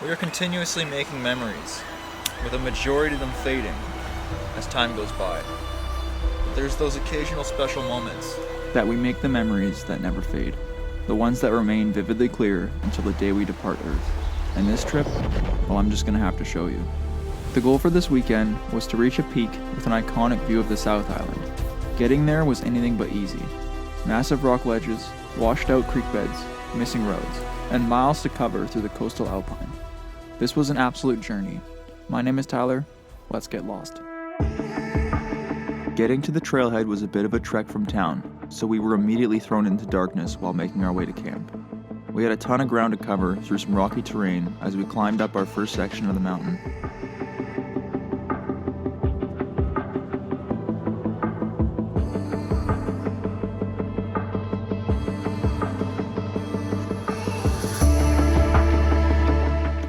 We are continuously making memories, with a majority of them fading as time goes by. But there's those occasional special moments that we make the memories that never fade, the ones that remain vividly clear until the day we depart Earth. And this trip, well, I'm just gonna have to show you. The goal for this weekend was to reach a peak with an iconic view of the South Island. Getting there was anything but easy. Massive rock ledges, washed out creek beds, missing roads, and miles to cover through the coastal alpine. This was an absolute journey. My name is Tyler. Let's get lost. Getting to the trailhead was a bit of a trek from town, so we were immediately thrown into darkness while making our way to camp. We had a ton of ground to cover through some rocky terrain as we climbed up our first section of the mountain.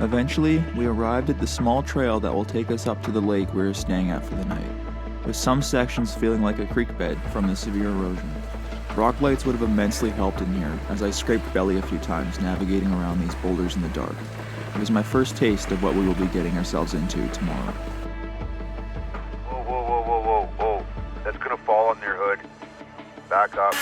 Eventually, we arrived at the small trail that will take us up to the lake we were staying at for the night, with some sections feeling like a creek bed from the severe erosion. Rock lights would have immensely helped in here, as I scraped belly a few times navigating around these boulders in the dark. It was my first taste of what we will be getting ourselves into tomorrow. Whoa. That's gonna fall on your hood. Back up.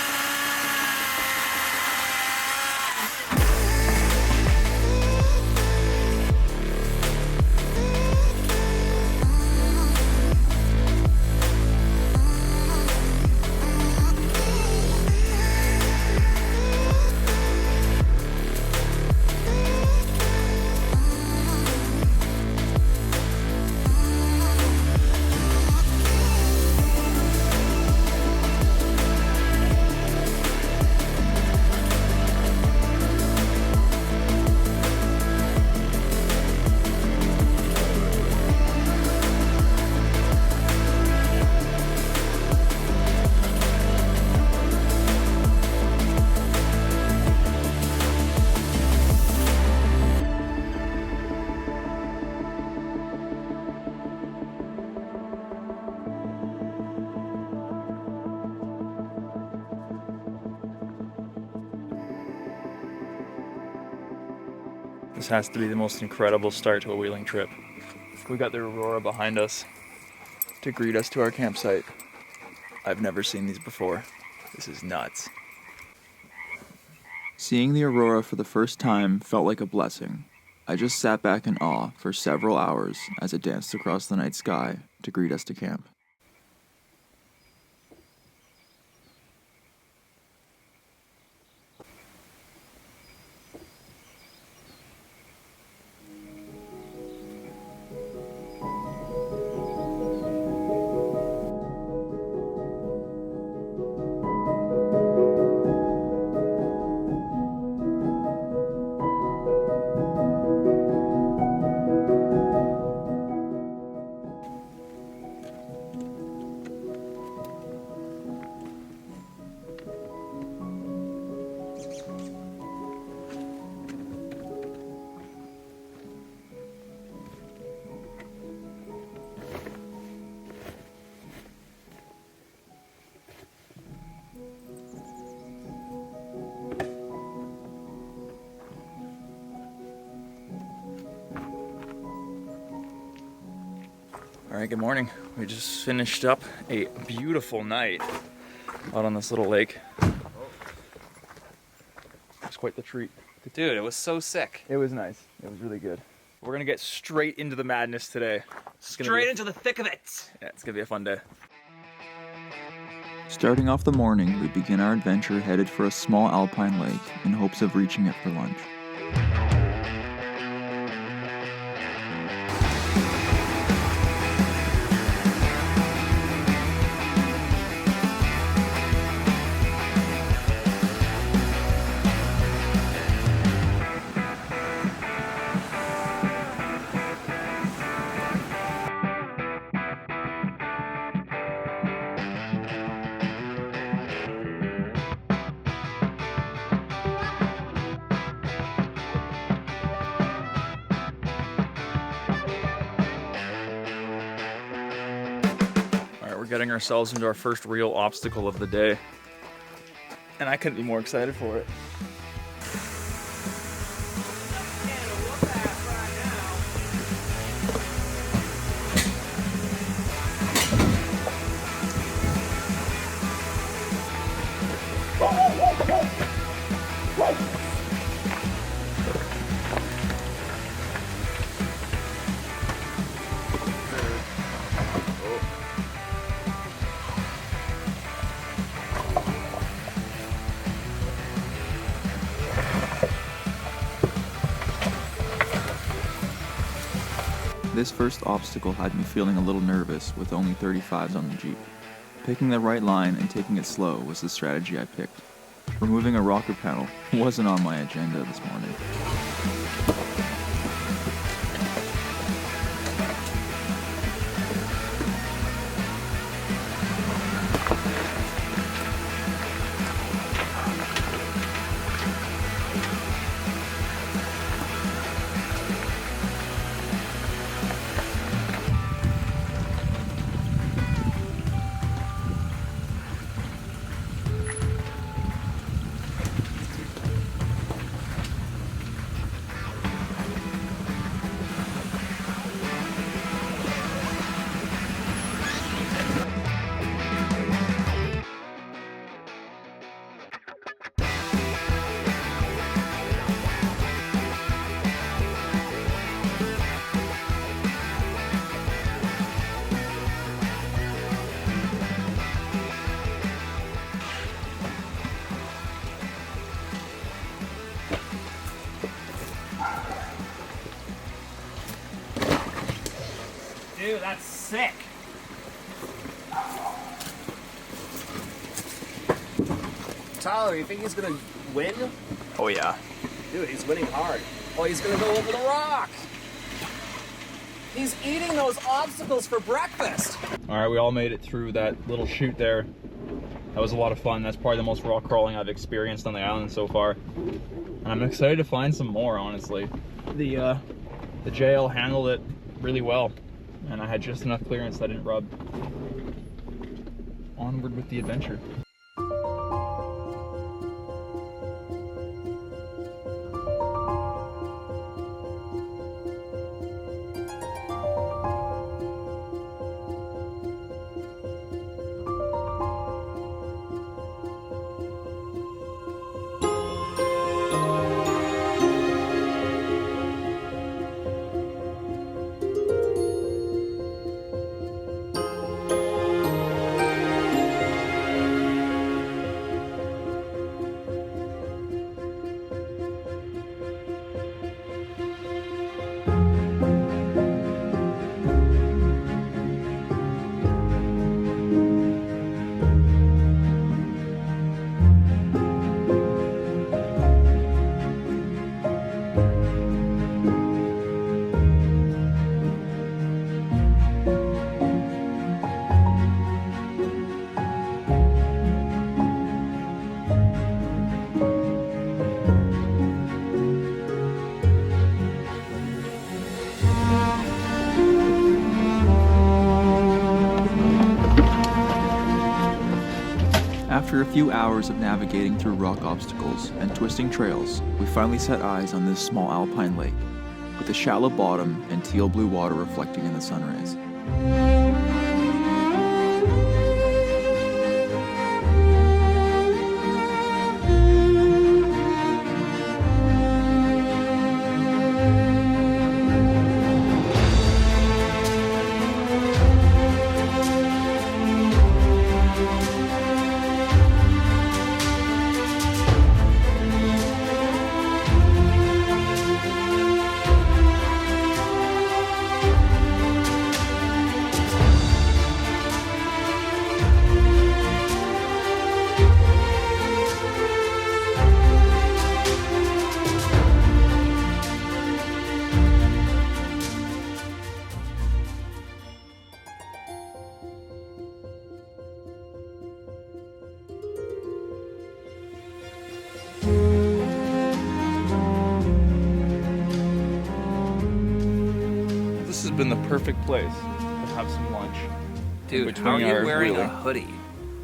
This has to be the most incredible start to a wheeling trip. We got the aurora behind us to greet us to our campsite. I've never seen these before. This is nuts. Seeing the aurora for the first time felt like a blessing. I just sat back in awe for several hours as it danced across the night sky to greet us to camp. All right, good morning. We just finished up a beautiful night out on this little lake. It's quite the treat. Dude, it was so sick. It was nice. It was really good. We're gonna get straight into the madness today. Straight into the thick of it. Yeah, it's gonna be a fun day. Starting off the morning, we begin our adventure headed for a small alpine lake in hopes of reaching it for lunch. Getting ourselves into our first real obstacle of the day. And I couldn't be more excited for it. This first obstacle had me feeling a little nervous with only 35s on the Jeep. Picking the right line and taking it slow was the strategy I picked. Removing a rocker panel wasn't on my agenda this morning. Dude, that's sick. Tyler, you think he's gonna win? Oh yeah. Dude, he's winning hard. Oh, he's gonna go over the rock. He's eating those obstacles for breakfast. All right, we all made it through that little chute there. That was a lot of fun. That's probably the most rock crawling I've experienced on the island so far. And I'm excited to find some more, honestly. The JL handled it really well, and I had just enough clearance that I didn't rub. Onward with the adventure. After a few hours of navigating through rock obstacles and twisting trails, we finally set eyes on this small alpine lake, with a shallow bottom and teal blue water reflecting in the sun rays. This has been the perfect place to have some lunch. Dude, how are you wearing a hoodie?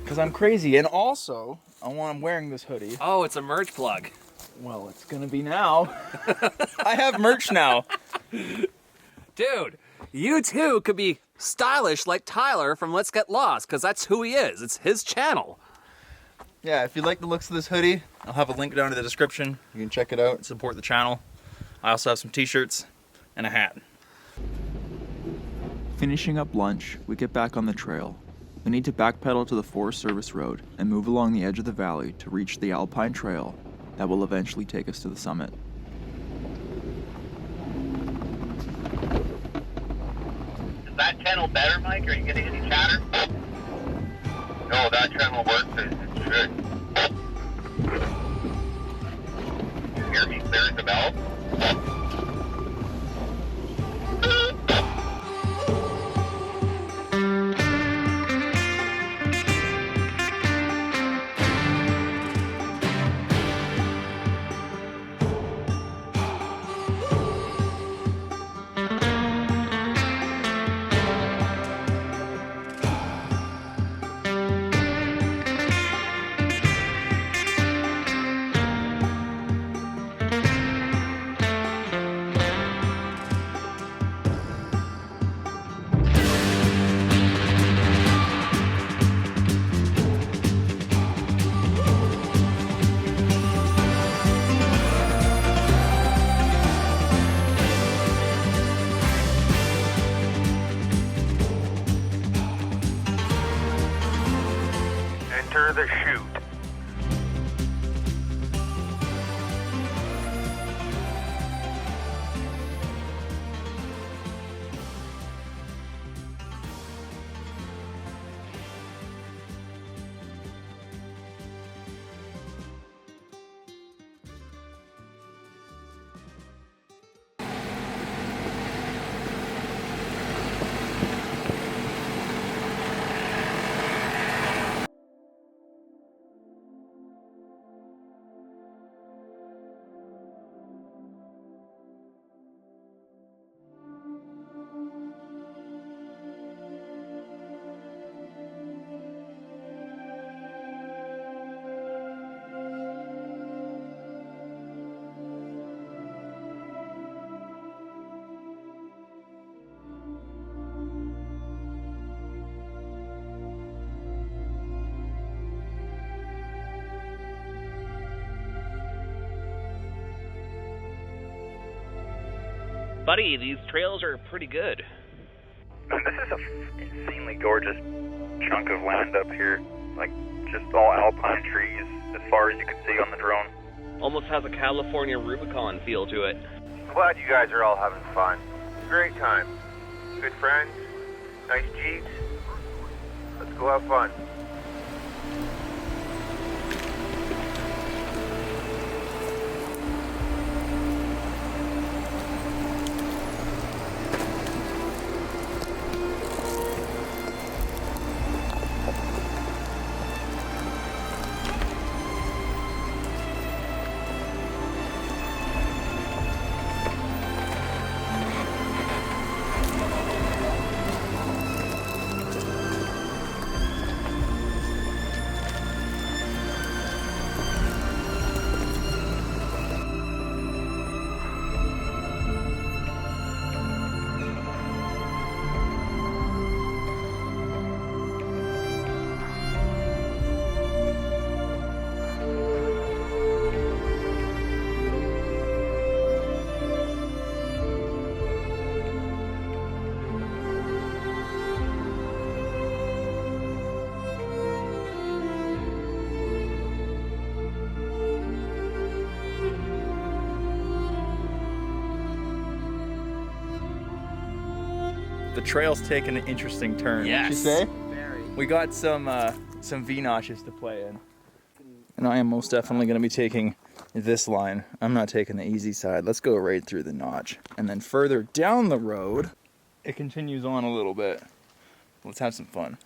Because I'm crazy, and also, I'm wearing this hoodie. Oh, it's a merch plug. Well, it's gonna be now. I have merch now. Dude, you too could be stylish like Tyler from Let's Get Lost, because that's who he is. It's his channel. Yeah, if you like the looks of this hoodie, I'll have a link down in the description. You can check it out and support the channel. I also have some t-shirts and a hat. Finishing up lunch, we get back on the trail. We need to backpedal to the Forest Service Road and move along the edge of the valley to reach the Alpine Trail that will eventually take us to the summit. that channel better, Mike? Are you getting any chatter? No, that channel works. It should. You hear me clear as a bell? Enter the chute. Buddy, these trails are pretty good. This is an insanely gorgeous chunk of land up here. Like, just all alpine trees as far as you can see on the drone. Almost has a California Rubicon feel to it. Glad you guys are all having fun. Great time. Good friends. Nice Jeeps. Let's go have fun. The trail's taken an interesting turn. Yes. What'd you say? We got some V notches to play in. And I am most definitely going to be taking this line. I'm not taking the easy side. Let's go right through the notch. And then further down the road, it continues on a little bit. Let's have some fun.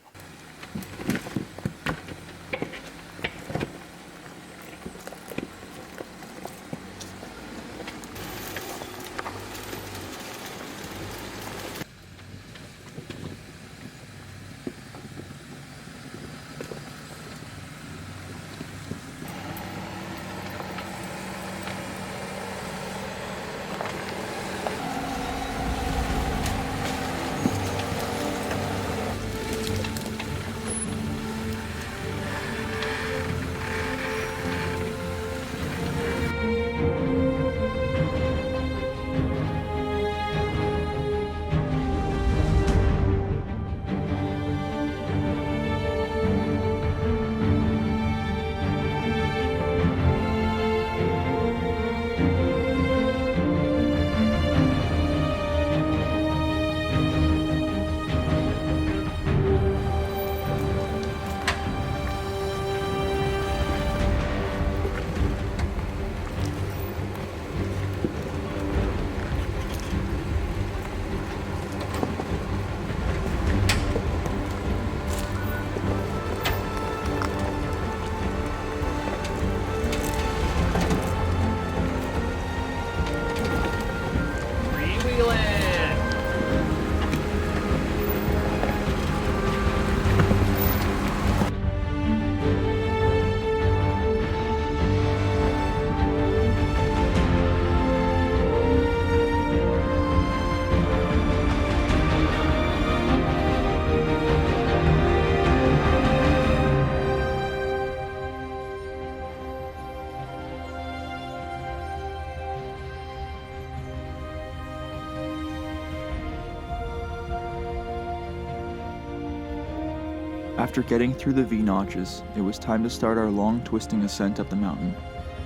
After getting through the V-notches, it was time to start our long twisting ascent up the mountain.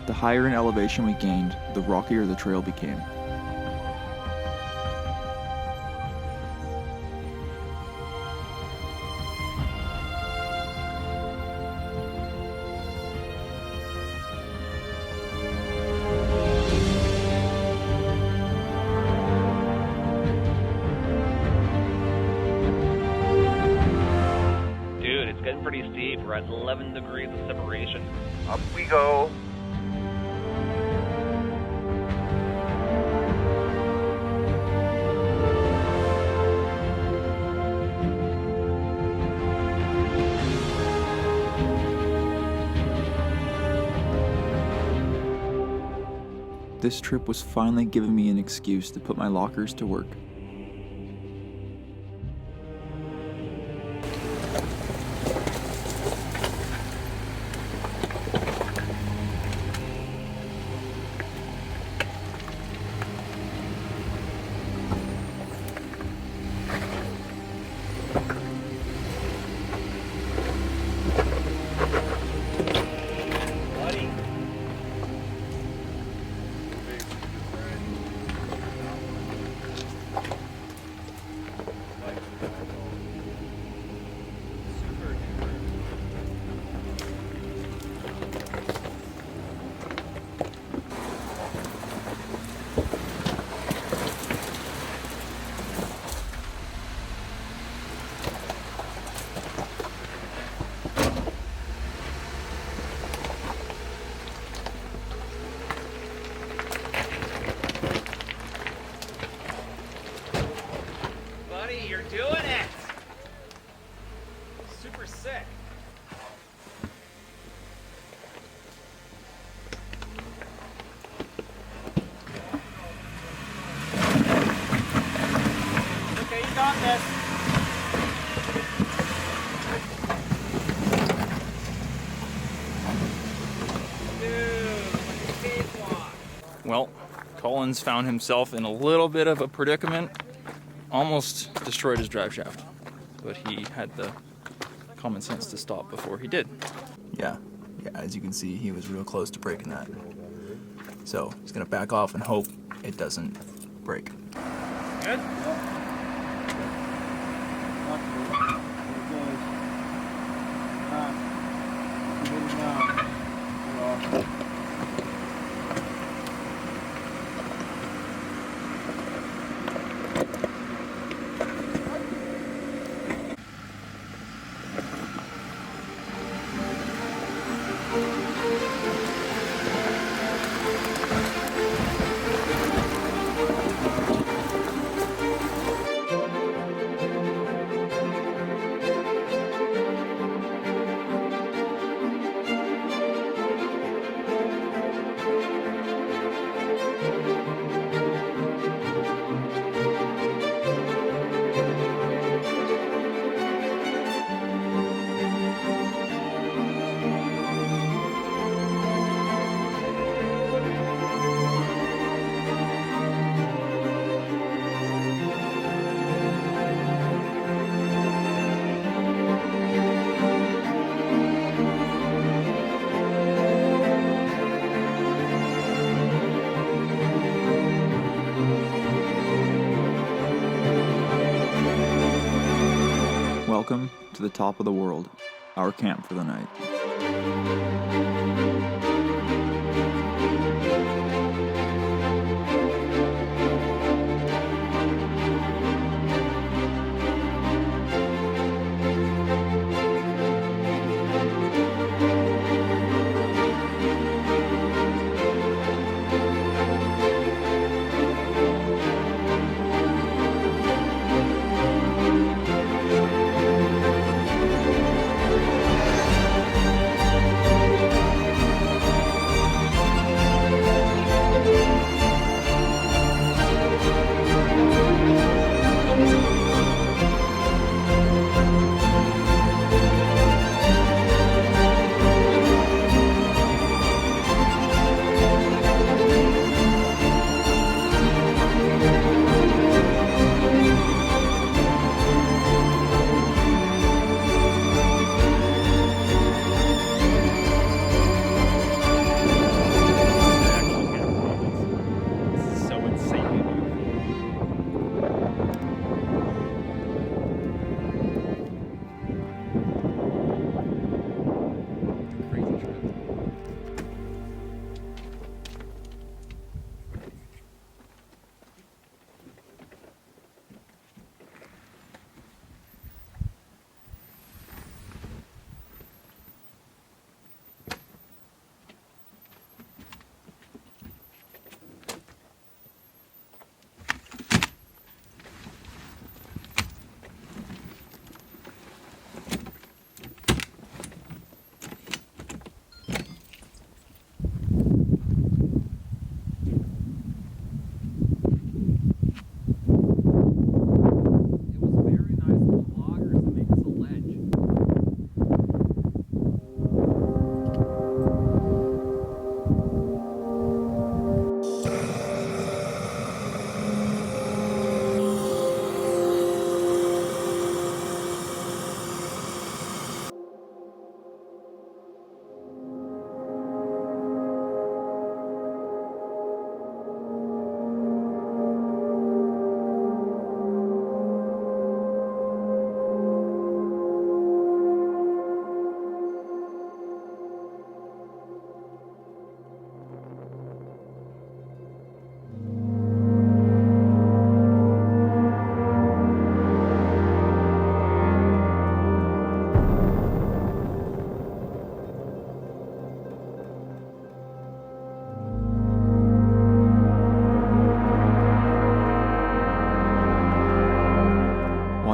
The higher in elevation we gained, the rockier the trail became. Dude, it's getting pretty steep. We're at 11 degrees of separation. Up we go. This trip was finally giving me an excuse to put my lockers to work. Buddy, you're doing it! Super sick. Okay, you got this. Dude, like a cakewalk. Well, Collins found himself in a little bit of a predicament. Almost destroyed his drive shaft, but he had the common sense to stop before he did. Yeah, as you can see, he was real close to breaking that. So he's gonna back off and hope it doesn't break. Good? Welcome to the top of the world, our camp for the night.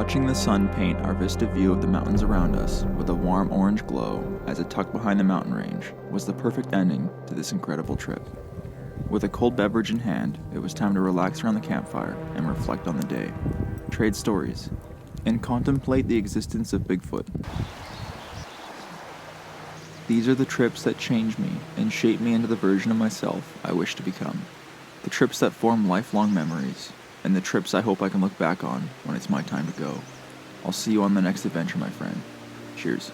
Watching the sun paint our vista view of the mountains around us with a warm orange glow as it tucked behind the mountain range was the perfect ending to this incredible trip. With a cold beverage in hand, it was time to relax around the campfire and reflect on the day, trade stories, and contemplate the existence of Bigfoot. These are the trips that change me and shape me into the version of myself I wish to become. The trips that form lifelong memories, and the trips I hope I can look back on when it's my time to go. I'll see you on the next adventure, my friend. Cheers.